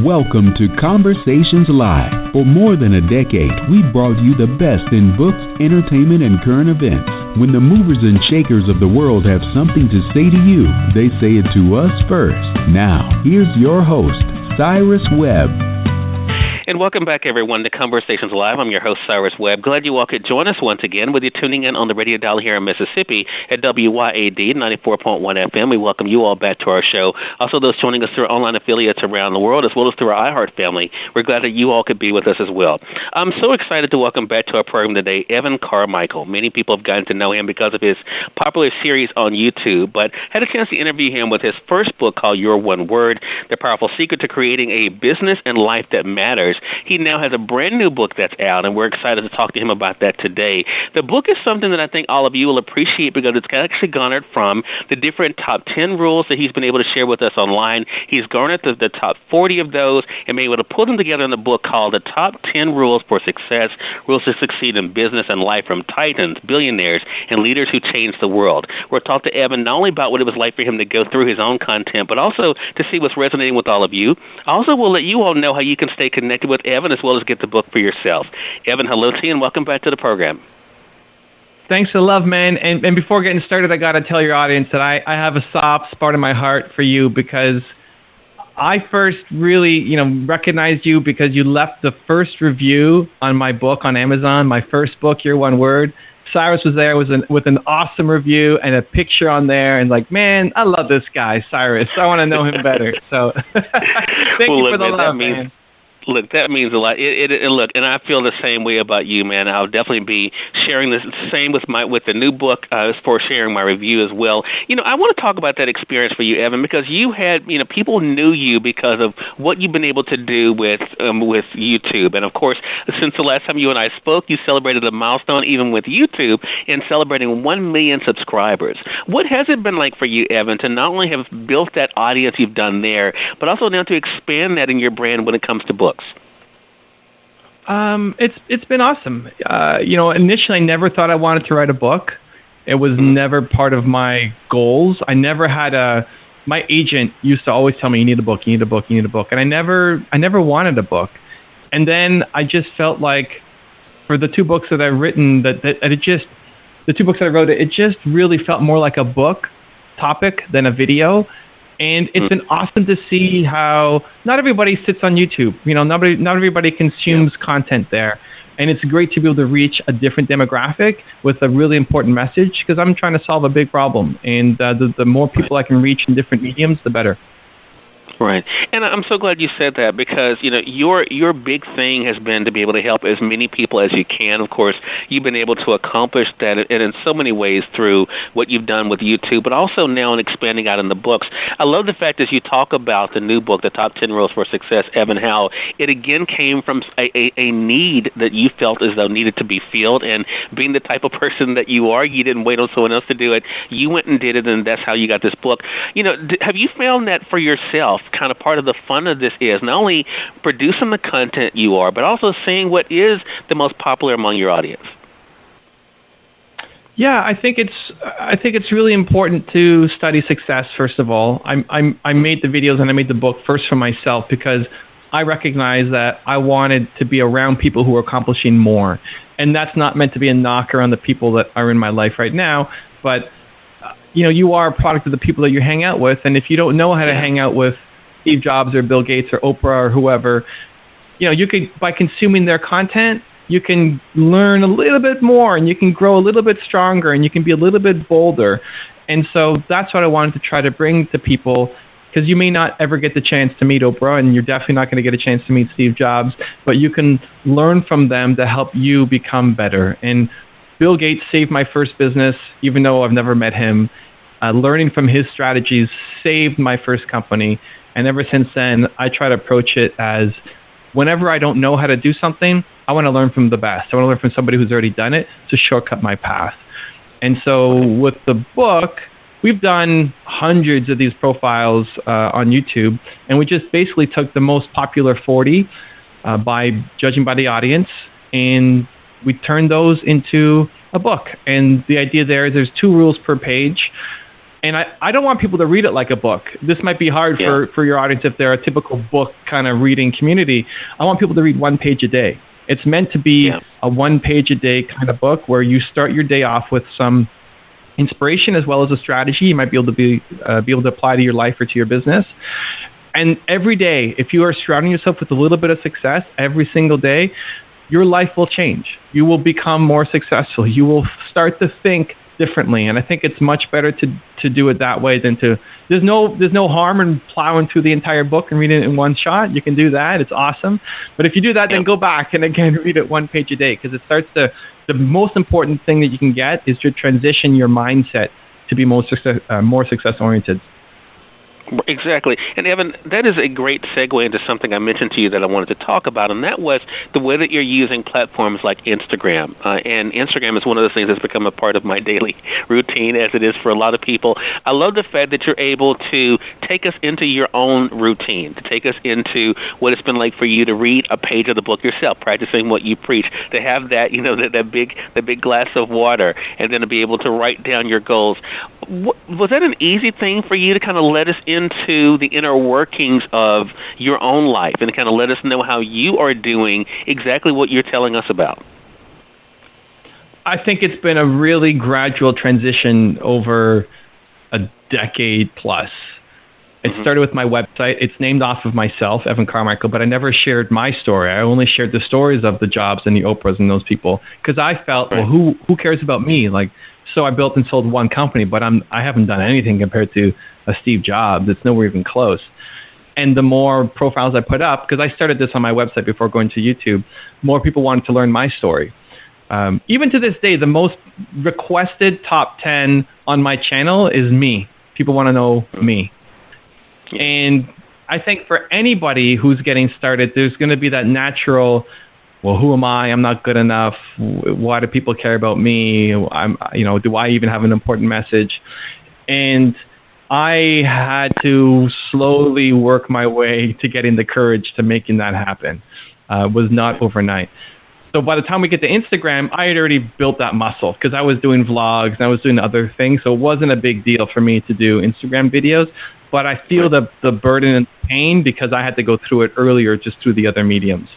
Welcome to Conversations Live. For more than a decade, we've brought you the best in books, entertainment, and current events. When the movers and shakers of the world have something to say to you, they say it to us first. Now, here's your host, Cyrus Webb. And welcome back, everyone, to Conversations Live. I'm your host, Cyrus Webb. Glad you all could join us once again, whether you're tuning in on the radio dial here in Mississippi at WYAD 94.1 FM. We welcome you all back to our show. Also, those joining us through our online affiliates around the world, as well as through our iHeart family. We're glad that you all could be with us as well. I'm so excited to welcome back to our program today Evan Carmichael. Many people have gotten to know him because of his popular series on YouTube, but had a chance to interview him with his first book called Your One Word, The Powerful Secret to Creating a Business and Life That Matters. He now has a brand new book that's out, and we're excited to talk to him about that today. The book is something that I think all of you will appreciate because it's actually garnered from the different top 10 rules that he's been able to share with us online. He's garnered the top 40 of those and been able to put them together in a book called The Top 10 Rules for Success, Rules to Succeed in Business and Life from Titans, Billionaires, and Leaders Who Changed the World. We'll talk to Evan not only about what it was like for him to go through his own content, but also to see what's resonating with all of you. Also, we'll let you all know how you can stay connected with Evan as well as get the book for yourself. Evan, hello to you and welcome back to the program. Thanks for the love, man. And before getting started, I got to tell your audience that I have a soft spot in my heart for you because I first really, recognized you because you left the first review on my book on Amazon, my first book, Your One Word. Cyrus was there with an awesome review and a picture on there and like, man, I love this guy, Cyrus. I want to know him better. So thank you for the love, man. Look, that means a lot. Look, and I feel the same way about you, man. I'll definitely be sharing the same with the new book for sharing my review as well. I want to talk about that experience for you, Evan, because you had, people knew you because of what you've been able to do with YouTube. And, of course, since the last time you and I spoke, you celebrated a milestone even with YouTube in celebrating 1 million subscribers. What has it been like for you, Evan, to not only have built that audience you've done there, but also now to expand that in your brand when it comes to books? It's been awesome. Initially I never thought I wanted to write a book. It was never part of my goals. I never had my agent used to always tell me, you need a book. And I never wanted a book. And then I just felt like for the two books that I've written the two books that I wrote, it just really felt more like a book topic than a video. And it's been awesome to see how not everybody sits on YouTube. Not everybody consumes content there. And it's great to be able to reach a different demographic with a really important message because I'm trying to solve a big problem. And the more people I can reach in different mediums, the better. Right. And I'm so glad you said that because, your big thing has been to be able to help as many people as you can. Of course, you've been able to accomplish that and in so many ways through what you've done with YouTube, but also now in expanding out in the books. I love the fact as you talk about the new book, The Top 10 Rules for Success, Evan, how it again came from a need that you felt as though needed to be filled. And being the type of person that you are, you didn't wait on someone else to do it. You went and did it, and that's how you got this book. Have you found that for yourself? Kind of part of the fun of this is not only producing the content you are, but also seeing what is the most popular among your audience. Yeah, I think it's really important to study success. First of all, I made the videos and I made the book first for myself because I recognize that I wanted to be around people who are accomplishing more, and that's not meant to be a knocker on the people that are in my life right now, but you are a product of the people that you hang out with, and if you don't know how to hang out with Steve Jobs or Bill Gates or Oprah or whoever, you could, by consuming their content, you can learn a little bit more and you can grow a little bit stronger and you can be a little bit bolder. And so that's what I wanted to try to bring to people because you may not ever get the chance to meet Oprah and you're definitely not going to get a chance to meet Steve Jobs, but you can learn from them to help you become better. And Bill Gates saved my first business, even though I've never met him. Learning from his strategies saved my first company. And ever since then, I try to approach it as whenever I don't know how to do something, I want to learn from the best. I want to learn from somebody who's already done it to shortcut my path. And so with the book, we've done hundreds of these profiles on YouTube, and we just basically took the most popular 40 by judging by the audience, and we turned those into a book. And the idea there is there's 2 rules per page. And I don't want people to read it like a book. This might be hard for your audience if they're a typical book kind of reading community. I want people to read 1 page a day. It's meant to be a 1 page a day kind of book where you start your day off with some inspiration as well as a strategy you might be able to apply to your life or to your business. And every day, if you are surrounding yourself with a little bit of success every single day, your life will change. You will become more successful. You will start to think differently. And I think it's much better to do it that way than to, there's no harm in plowing through the entire book and reading it in one shot. You can do that. It's awesome. But if you do that, then go back and again, read it 1 page a day, because it starts to, the most important thing that you can get is to transition your mindset to be more success oriented. Exactly. And Evan, that is a great segue into something I mentioned to you that I wanted to talk about, and that was the way that you're using platforms like Instagram. And Instagram is one of those things that's become a part of my daily routine, as it is for a lot of people. I love the fact that you're able to take us into your own routine, to take us into what it's been like for you to read a page of the book yourself, practicing what you preach, to have that, that big glass of water, and then to be able to write down your goals. Was that an easy thing for you to kind of let us into the inner workings of your own life and to kind of let us know how you are doing exactly what you're telling us about? I think it's been a really gradual transition over a decade plus. It started with my website. It's named off of myself, Evan Carmichael, but I never shared my story. I only shared the stories of the Jobs and the Oprahs and those people, because I felt, well, who cares about me? So I built and sold one company, but I haven't done anything compared to a Steve Jobs. It's nowhere even close. And the more profiles I put up, because I started this on my website before going to YouTube, more people wanted to learn my story. Even to this day, the most requested top 10 on my channel is me. People want to know me. And I think for anybody who's getting started, there's going to be that natural, well, who am I? I'm not good enough. Why do people care about me? Do I even have an important message? And I had to slowly work my way to getting the courage to making that happen. It was not overnight. So by the time we get to Instagram, I had already built that muscle because I was doing vlogs and I was doing other things. So it wasn't a big deal for me to do Instagram videos. But I feel the burden and pain because I had to go through it earlier just through the other mediums.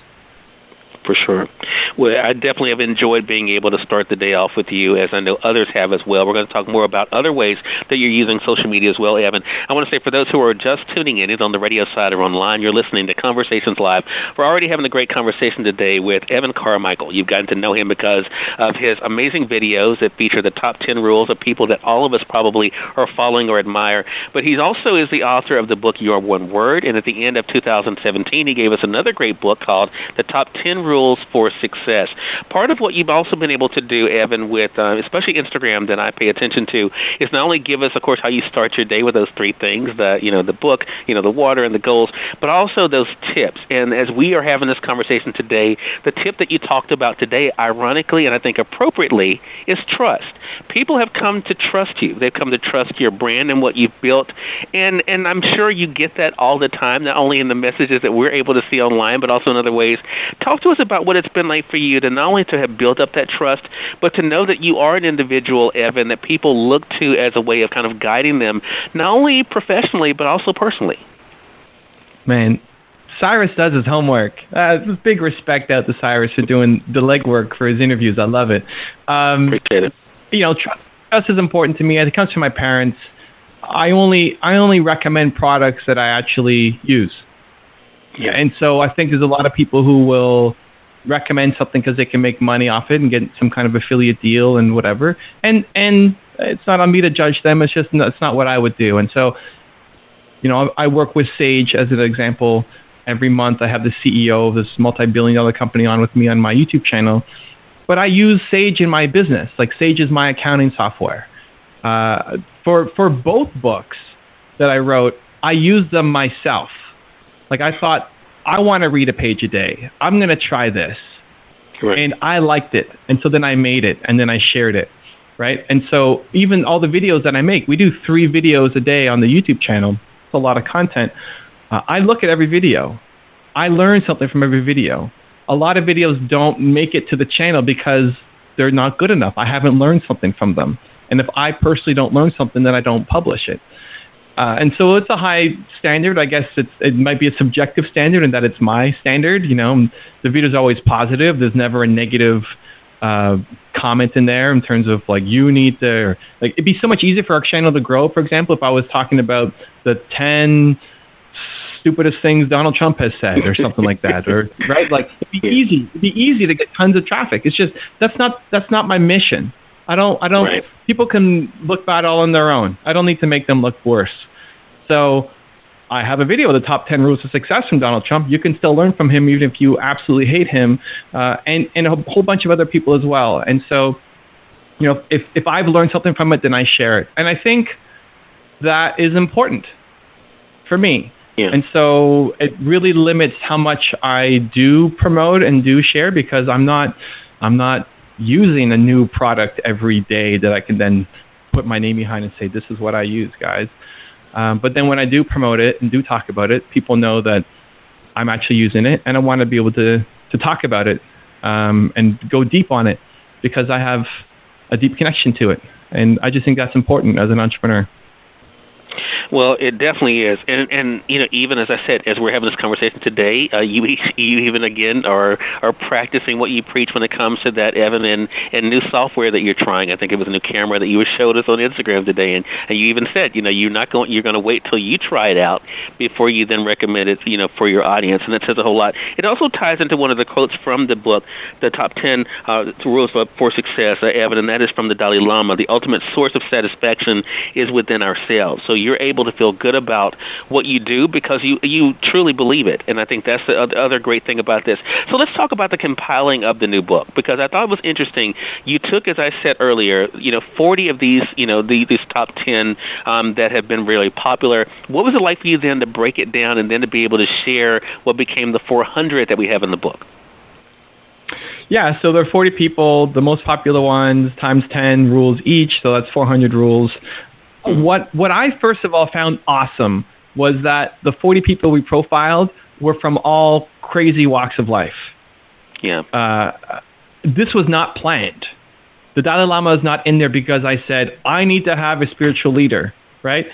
For sure. Well, I definitely have enjoyed being able to start the day off with you, as I know others have as well. We're going to talk more about other ways that you're using social media as well, Evan. I want to say for those who are just tuning in, either on the radio side or online, you're listening to Conversations Live. We're already having a great conversation today with Evan Carmichael. You've gotten to know him because of his amazing videos that feature the top 10 rules of people that all of us probably are following or admire. But he also is the author of the book Your One Word, and at the end of 2017, he gave us another great book called The Top 10 Rules for Success. Part of what you've also been able to do, Evan, with especially Instagram that I pay attention to, is not only give us, of course, how you start your day with those 3 things, the book, the water and the goals, but also those tips. And as we are having this conversation today, the tip that you talked about today, ironically and I think appropriately, is trust. People have come to trust you. They've come to trust your brand and what you've built. And I'm sure you get that all the time, not only in the messages that we're able to see online, but also in other ways. Talk to us about what it's been like for you to not only to have built up that trust, but to know that you are an individual, Evan, that people look to as a way of kind of guiding them, not only professionally, but also personally. Man, Cyrus does his homework. Big respect out to Cyrus for doing the legwork for his interviews. I love it. Appreciate it. Trust is important to me. It comes from my parents. I only recommend products that I actually use. Yeah. And so I think there's a lot of people who will recommend something because they can make money off it and get some kind of affiliate deal and whatever. And it's not on me to judge them. It's not what I would do. And so, I work with Sage as an example. Every month I have the CEO of this multi-billion-dollar company on with me on my YouTube channel. But I use Sage in my business. Like Sage is my accounting software. For both books that I wrote, I used them myself. Like I thought, I want to read a page a day. I'm going to try this. Right. And I liked it. And so then I made it and then I shared it. Right. And so even all the videos that I make, we do 3 videos a day on the YouTube channel. It's a lot of content. I look at every video. I learn something from every video. A lot of videos don't make it to the channel because they're not good enough. I haven't learned something from them. And if I personally don't learn something, then I don't publish it. And so it's a high standard. I guess it might be a subjective standard in that it's my standard. The video is always positive. There's never a negative comment in there in terms of like you need to, or, like it'd be so much easier for our channel to grow. For example, if I was talking about the 10 stupidest things Donald Trump has said or something like that, or right, like it'd be easy to get tons of traffic. It's just that's not my mission. I don't. Right. People can look bad all on their own. I don't need to make them look worse. So I have a video, the top 10 rules of success from Donald Trump. You can still learn from him even if you absolutely hate him, and a whole bunch of other people as well. And so, if I've learned something from it, then I share it. And I think that is important for me. Yeah. And so it really limits how much I do promote and do share, because I'm not using a new product every day that I can then put my name behind and say, this is what I use, guys. But then when I do promote it and do talk about it, people know that I'm actually using it, and I want to be able to talk about it and go deep on it, because I have a deep connection to it. And I just think that's important as an entrepreneur. Well, it definitely is, and even as I said, as we're having this conversation today, you even again are practicing what you preach when it comes to that, Evan, and new software that you're trying. I think it was a new camera that you showed us on Instagram today, and you even said you're going to wait till you try it out before you then recommend it for your audience, and that says a whole lot. It also ties into one of the quotes from the book, the top 10 rules for success, Evan, and that is from the Dalai Lama. The ultimate source of satisfaction is within ourselves. So you're able to feel good about what you do because you truly believe it. And I think that's the other great thing about this. So let's talk about the compiling of the new book, because I thought it was interesting. You took, as I said earlier, 40 of these, these top 10 that have been really popular. What was it like for you then to break it down and then to be able to share what became the 400 that we have in the book? Yeah, so there are 40 people, the most popular ones, times 10 rules each, so that's 400 rules. What I first of all found awesome was that the 40 people we profiled were from all crazy walks of life. Yeah. This was not planned. The Dalai Lama is not in there because I said, I need to have a spiritual leader, right?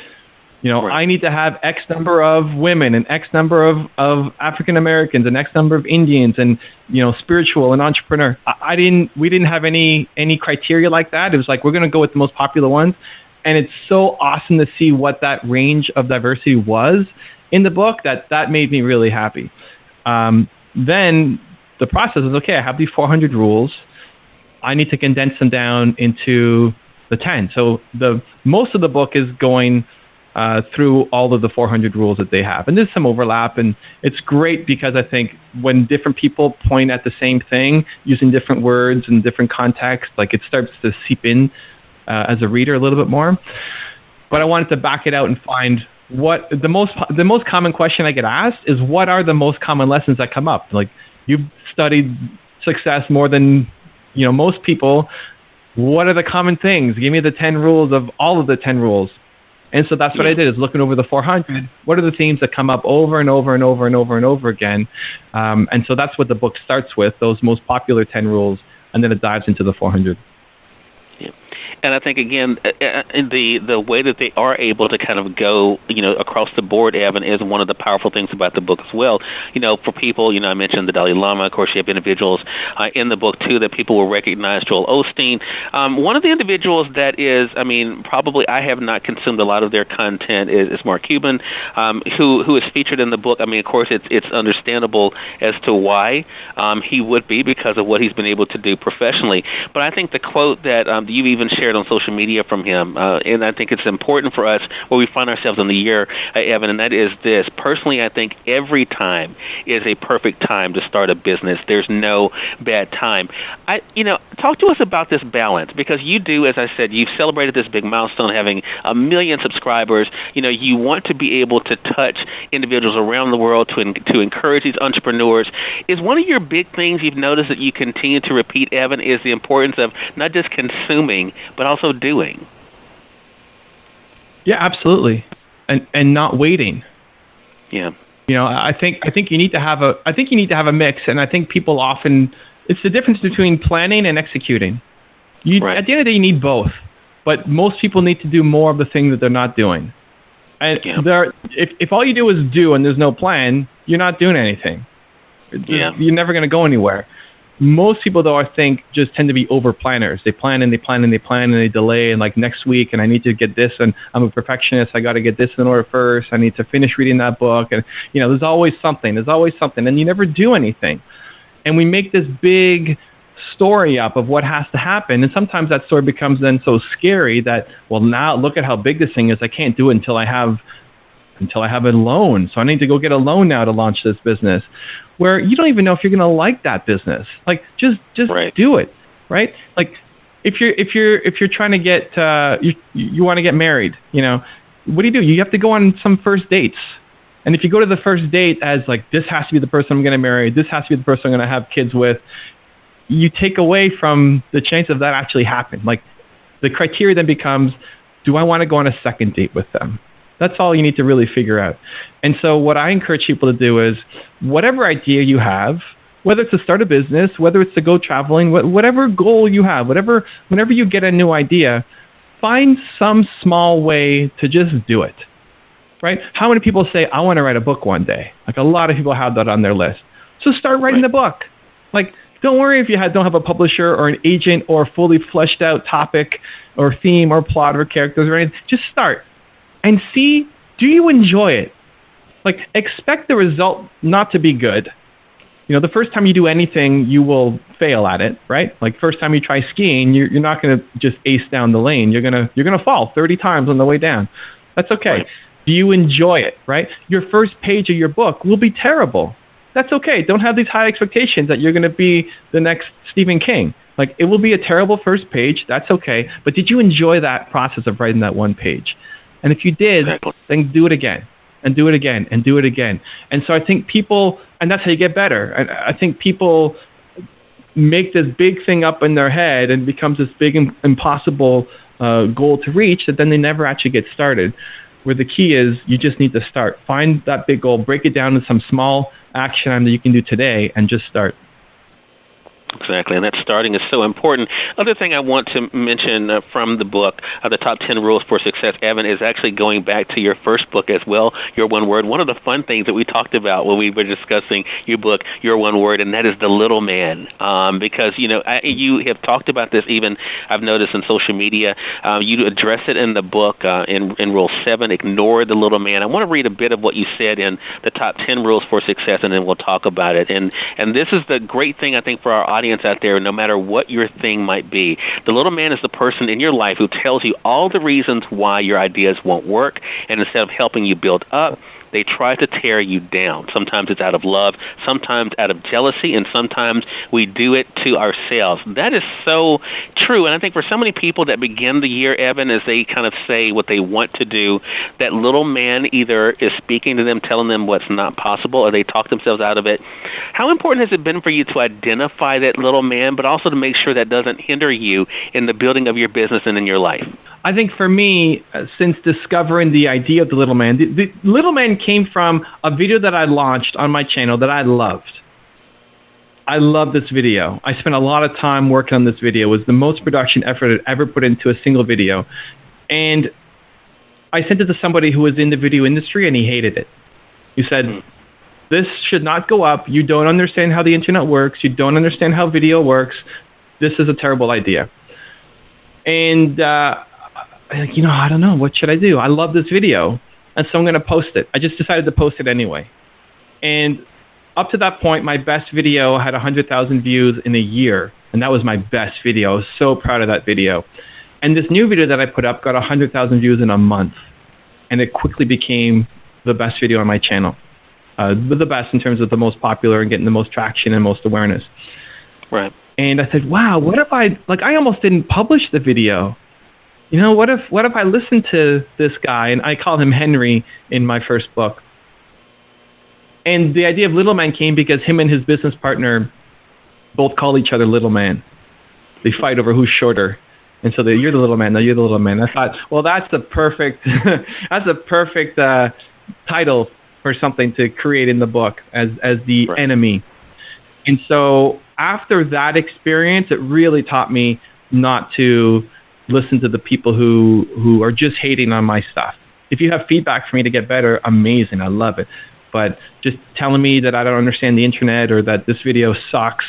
Right. I need to have X number of women and X number of African Americans and X number of Indians and, spiritual and entrepreneur. We didn't have any criteria like that. It was like, we're going to go with the most popular ones. And it's so awesome to see what that range of diversity was in the book that made me really happy. Then the process is, okay, I have these 400 rules. I need to condense them down into the 10. So most of the book is going through all of the 400 rules that they have. And there's some overlap, and it's great because I think when different people point at the same thing using different words and different contexts, like it starts to seep in as a reader a little bit more. But I wanted to back it out and find what the most common question I get asked is, what are the most common lessons that come up? Like, you've studied success more than most people. What are the common things? Give me the 10 rules of all of the 10 rules. And so that's what I did, is looking over the 400. What are the themes that come up over and over and over and over and over again? And so that's what the book starts with, those most popular 10 rules, and then it dives into the 400. Yeah. And I think, again, the way that they are able to kind of go, across the board, Evan, is one of the powerful things about the book as well. For people, I mentioned the Dalai Lama. Of course, you have individuals in the book, too, that people will recognize. Joel Osteen. One of the individuals that is, probably I have not consumed a lot of their content is Mark Cuban, who is featured in the book. Of course, it's understandable as to why he would be, because of what he's been able to do professionally. But I think the quote that you even shared on social media from him, and I think it's important for us where we find ourselves in the year, Evan, and that is this. Personally, I think every time is a perfect time to start a business. There's no bad time. Talk to us about this balance, because you do, as I said, you've celebrated this big milestone, having 1 million subscribers. You want to be able to touch individuals around the world to encourage these entrepreneurs. Is one of your big things you've noticed that you continue to repeat, Evan, is the importance of not just consuming, but also doing? Yeah, absolutely. And not waiting. Yeah. I think you need to have a mix, and I think people often, it's the difference between planning and executing. Right. At the end of the day, you need both. but most people need to do more of the thing that they're not doing. And if all you do is do and there's no plan, you're not doing anything. You're never going to go anywhere. Most people, though, I think, just tend to be over planners. They plan and they plan and they plan and they delay, and like next week, and I need to get this, and I'm a perfectionist. I got to get this in order first. I need to finish reading that book, and there's always something. There's always something, and you never do anything. And we make this big story up of what has to happen, and sometimes that story becomes then so scary that, well, now look at how big this thing is. I can't do it until I have a loan. So I need to go get a loan now to launch this business, where you don't even know if you're going to like that business. Like just do it, right? Like if you're trying to get you want to get married, what do? You have to go on some first dates. And if you go to the first date as like, this has to be the person I'm going to marry, this has to be the person I'm going to have kids with, you take away from the chance of that actually happening. Like the criteria then becomes, do I want to go on a second date with them? That's all you need to really figure out. And so what I encourage people to do is, whatever idea you have, whether it's to start a business, whether it's to go traveling, whatever goal you have, whenever you get a new idea, find some small way to just do it, right? How many people say, I want to write a book one day? Like a lot of people have that on their list. So start writing the book. Like, don't worry if you don't have a publisher or an agent or a fully fleshed out topic or theme or plot or characters or anything. Just start. And see, do you enjoy it? Like, expect the result not to be good. The first time you do anything, you will fail at it, right? Like, first time you try skiing, you're not going to just ace down the lane. You're gonna fall 30 times on the way down. That's okay. Right. Do you enjoy it, right? Your first page of your book will be terrible. That's okay. Don't have these high expectations that you're going to be the next Stephen King. Like, it will be a terrible first page. That's okay. But did you enjoy that process of writing that one page? And if you did, then do it again, and do it again, and do it again. And so I think people, and that's how you get better. And I think people make this big thing up in their head and it becomes this big impossible goal to reach that then they never actually get started. Where the key is, you just need to start. Find that big goal, break it down into some small action item that you can do today, and just start. Exactly, and that starting is so important. Other thing I want to mention from the book, the Top 10 Rules for Success, Evan, is actually going back to your first book as well, Your One Word. One of the fun things that we talked about when we were discussing your book, Your One Word, and that is the little man. Because, you have talked about this even, I've noticed in social media. You address it in the book in Rule 7, Ignore the Little Man. I want to read a bit of what you said in the Top 10 Rules for Success, and then we'll talk about it. And this is the great thing, I think, for our audience out there, no matter what your thing might be. The little man is the person in your life who tells you all the reasons why your ideas won't work, and instead of helping you build up, they try to tear you down. Sometimes it's out of love, sometimes out of jealousy, and sometimes we do it to ourselves. That is so true. And I think for so many people that begin the year, Evan, as they kind of say what they want to do, that little man either is speaking to them, telling them what's not possible, or they talk themselves out of it. How important has it been for you to identify that little man, but also to make sure that doesn't hinder you in the building of your business and in your life? I think for me, since discovering the idea of the little man, the little man came from a video that I launched on my channel that I loved. I love this video. I spent a lot of time working on this video. It was the most production effort I'd ever put into a single video. And I sent it to somebody who was in the video industry, and he hated it. He said, this should not go up. You don't understand how the internet works. You don't understand how video works. This is a terrible idea. And I don't know. What should I do? I love this video. And so I'm going to post it. I just decided to post it anyway. And up to that point, my best video had 100,000 views in a year. And that was my best video. I was so proud of that video. And this new video that I put up got 100,000 views in a month. And it quickly became the best video on my channel. The best in terms of the most popular and getting the most traction and most awareness. Right. And I said, wow, what if I almost didn't publish the video. What if I listened to this guy, and I call him Henry in my first book. And the idea of little man came because him and his business partner both call each other little man. They fight over who's shorter. And so you're the little man, no, you're the little man. I thought, well, that's a perfect title for something to create in the book as the enemy. And so after that experience, it really taught me not to listen to the people who are just hating on my stuff. If you have feedback for me to get better, amazing. I love it. But just telling me that I don't understand the internet or that this video sucks,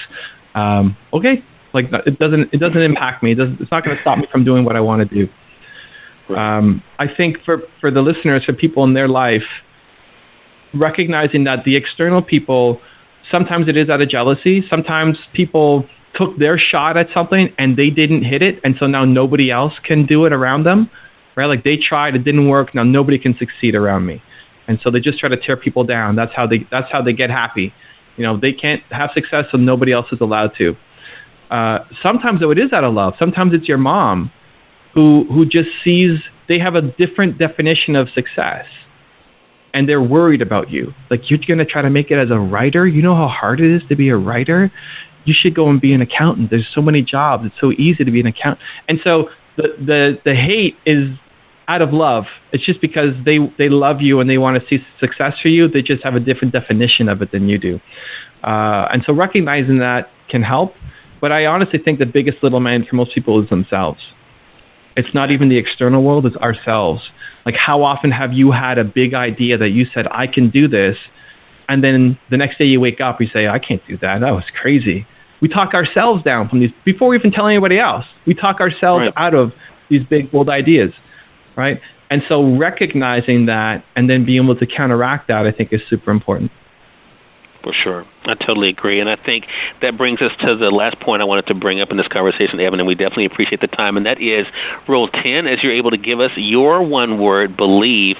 okay, like it doesn't impact me. It's not going to stop me from doing what I want to do. Right. I think for the listeners, for people in their life, recognizing that the external people, sometimes it is out of jealousy. Sometimes people took their shot at something and they didn't hit it, and so now nobody else can do it around them, right? Like they tried, it didn't work, now nobody can succeed around me. And so they just try to tear people down. That's how they get happy. You know, they can't have success, so nobody else is allowed to. Sometimes though it is out of love. Sometimes it's your mom who just sees they have a different definition of success, and they're worried about you. Like, you're going to try to make it as a writer? You know how hard it is to be a writer? You should go and be an accountant. There's so many jobs. It's so easy to be an accountant. And so the hate is out of love. It's just because they love you and they want to see success for you. They just have a different definition of it than you do. And so recognizing that can help. But I honestly think the biggest little man for most people is themselves. It's not even the external world, it's ourselves. Like, how often have you had a big idea that you said, I can do this, and then the next day you wake up, you say, I can't do that. That was crazy. We talk ourselves down from these, before we even tell anybody else. We talk ourselves out of these big, bold ideas, right? And so recognizing that and then being able to counteract that, I think, is super important. For sure. I totally agree. And I think that brings us to the last point I wanted to bring up in this conversation, Evan, and we definitely appreciate the time, and that is Rule 10, as you're able to give us your one word, believe.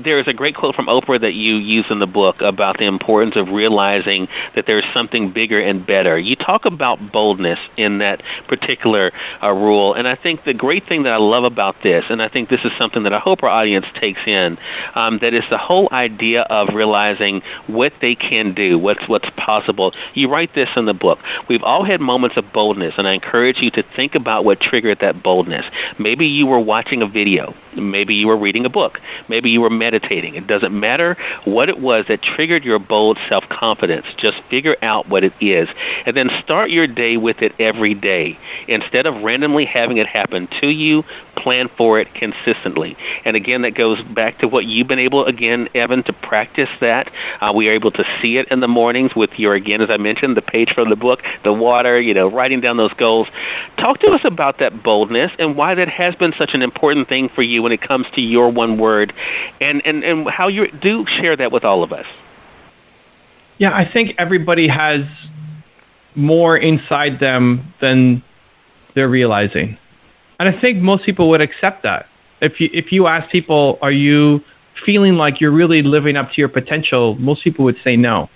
There is a great quote from Oprah that you use in the book about the importance of realizing that there's something bigger and better. You talk about boldness in that particular rule, and I think the great thing that I love about this, and I think this is something that I hope our audience takes in, that is the whole idea of realizing what they can do, what's possible. You write this in the book. We've all had moments of boldness, and I encourage you to think about what triggered that boldness. Maybe you were watching a video. Maybe you were reading a book. Maybe you were meditating. It doesn't matter what it was that triggered your bold self-confidence. Just figure out what it is, and then start your day with it every day. Instead of randomly having it happen to you, plan for it consistently. And again, that goes back to what you've been able, again, Evan, to practice that. We are able to see it in the mornings with your, again, as I mentioned, the page from the book, the water, writing down those goals. Talk to us about that boldness and why that has been such an important thing for you when it comes to your one word, and how you do share that with all of us. Yeah, I think everybody has more inside them than they're realizing. And I think most people would accept that. If you ask people, are you feeling like you're really living up to your potential, most people would say no.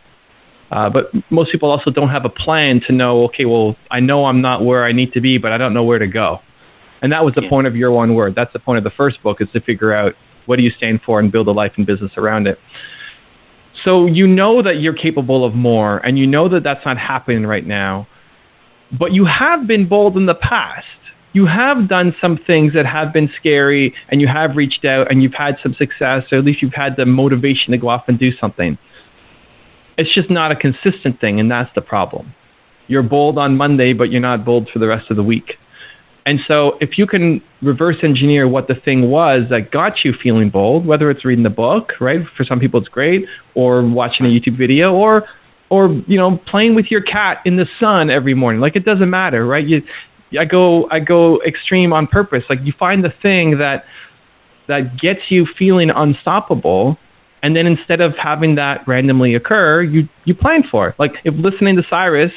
But most people also don't have a plan to know, okay, well, I know I'm not where I need to be, but I don't know where to go. And that was the point of your one word. That's the point of the first book, is to figure out what do you stand for and build a life and business around it. So you know that you're capable of more, and you know that that's not happening right now. But you have been bold in the past. You have done some things that have been scary, and you have reached out, and you've had some success, or at least you've had the motivation to go off and do something. It's just not a consistent thing, and that's the problem. You're bold on Monday, but you're not bold for the rest of the week. And so if you can reverse engineer what the thing was that got you feeling bold, whether it's reading the book, right? For some people it's great, or watching a YouTube video, or playing with your cat in the sun every morning. Like, it doesn't matter, right? I go extreme on purpose. Like, you find the thing that gets you feeling unstoppable, and then instead of having that randomly occur, you plan for it. Like, if listening to Cyrus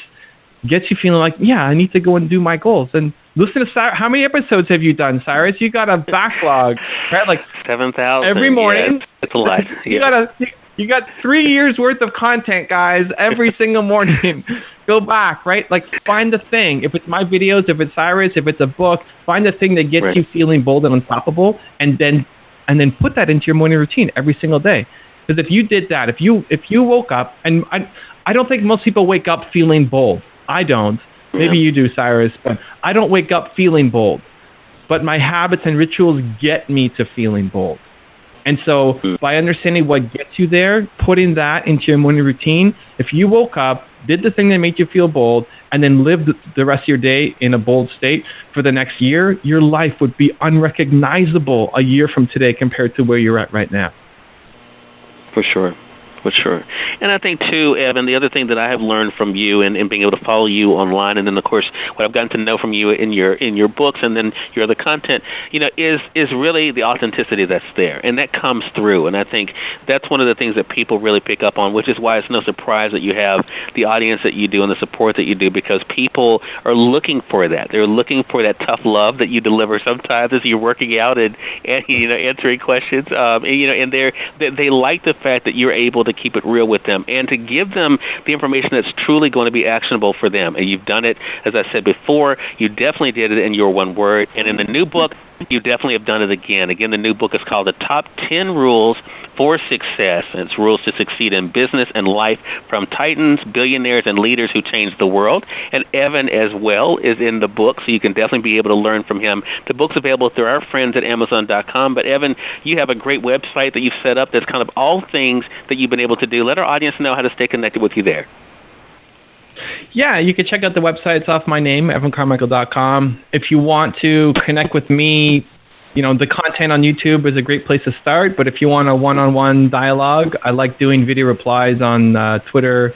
gets you feeling like, yeah, I need to go and do my goals, and listen to Cyrus. How many episodes have you done, Cyrus? You got a backlog, right? Like 7,000 every morning. Yes, it's a lot. Yeah. You got 3 years worth of content, guys, every single morning. Go back, right? Like, find the thing. If it's my videos, if it's Cyrus, if it's a book, find the thing that gets you feeling bold and unstoppable, and then put that into your morning routine every single day. Because if you did that, if you woke up, and I don't think most people wake up feeling bold. I don't. Maybe you do, Cyrus, but I don't wake up feeling bold. But my habits and rituals get me to feeling bold. And so by understanding what gets you there, putting that into your morning routine, if you woke up, did the thing that made you feel bold, and then live the rest of your day in a bold state for the next year, your life would be unrecognizable a year from today compared to where you're at right now. For sure. For sure. And I think, too, Evan, the other thing that I have learned from you and being able to follow you online, and then, of course, what I've gotten to know from you in your books and then your other content, is really the authenticity that's there. And that comes through. And I think that's one of the things that people really pick up on, which is why it's no surprise that you have the audience that you do and the support that you do, because people are looking for that. They're looking for that tough love that you deliver sometimes as you're working out and answering questions. And they like the fact that you're able to keep it real with them and to give them the information that's truly going to be actionable for them. And you've done it, as I said before, you definitely did it in your one word. And in the new book, you definitely have done it again. Again, the new book is called The Top 10 Rules for Success. And it's rules to succeed in business and life from titans, billionaires, and leaders who changed the world. And Evan, as well, is in the book, so you can definitely be able to learn from him. The book's available through our friends at Amazon.com. But, Evan, you have a great website that you've set up that's kind of all things that you've been able to do. Let our audience know how to stay connected with you there. Yeah, you can check out the website. It's off my name, evancarmichael.com. If you want to connect with me, the content on YouTube is a great place to start. But if you want a one-on-one dialogue, I like doing video replies on Twitter,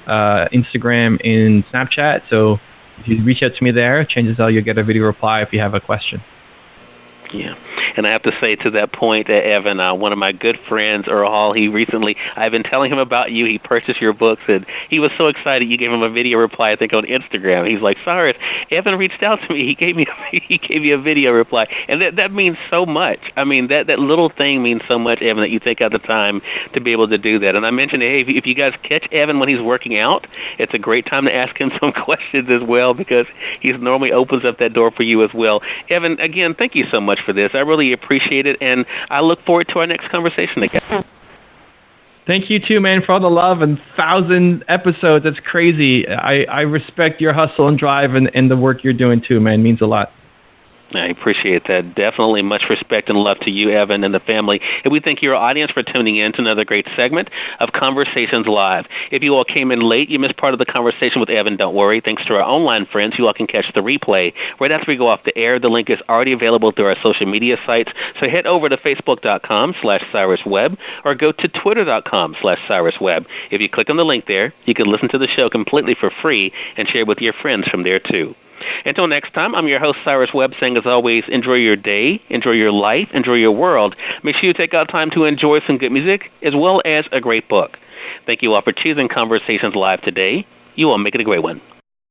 Instagram, and Snapchat. So if you reach out to me there, chances are you'll get a video reply if you have a question. Yeah. And I have to say to that point, Evan, one of my good friends, Earl Hall, I've been telling him about you. He purchased your books, and he was so excited. You gave him a video reply, I think, on Instagram. He's like, Cyrus, Evan reached out to me. He gave me a video reply. And that means so much. I mean, that little thing means so much, Evan, that you take out the time to be able to do that. And I mentioned, hey, if you guys catch Evan when he's working out, it's a great time to ask him some questions as well, because he normally opens up that door for you as well. Evan, again, thank you so much for this. I really appreciate it, and I look forward to our next conversation again. Thank you too, man, for all the love and 1,000 episodes. That's crazy. I respect your hustle and drive and the work you're doing too, man. It means a lot. I appreciate that. Definitely much respect and love to you, Evan, and the family. And we thank your audience for tuning in to another great segment of Conversations Live. If you all came in late, you missed part of the conversation with Evan, don't worry. Thanks to our online friends, you all can catch the replay right after we go off the air. The link is already available through our social media sites. So head over to Facebook.com/CyrusWebb or go to Twitter.com/CyrusWebb. If you click on the link there, you can listen to the show completely for free and share with your friends from there too. Until next time, I'm your host, Cyrus Webb, saying as always, enjoy your day, enjoy your life, enjoy your world. Make sure you take out time to enjoy some good music as well as a great book. Thank you all for choosing Conversations Live today. You all make it a great one.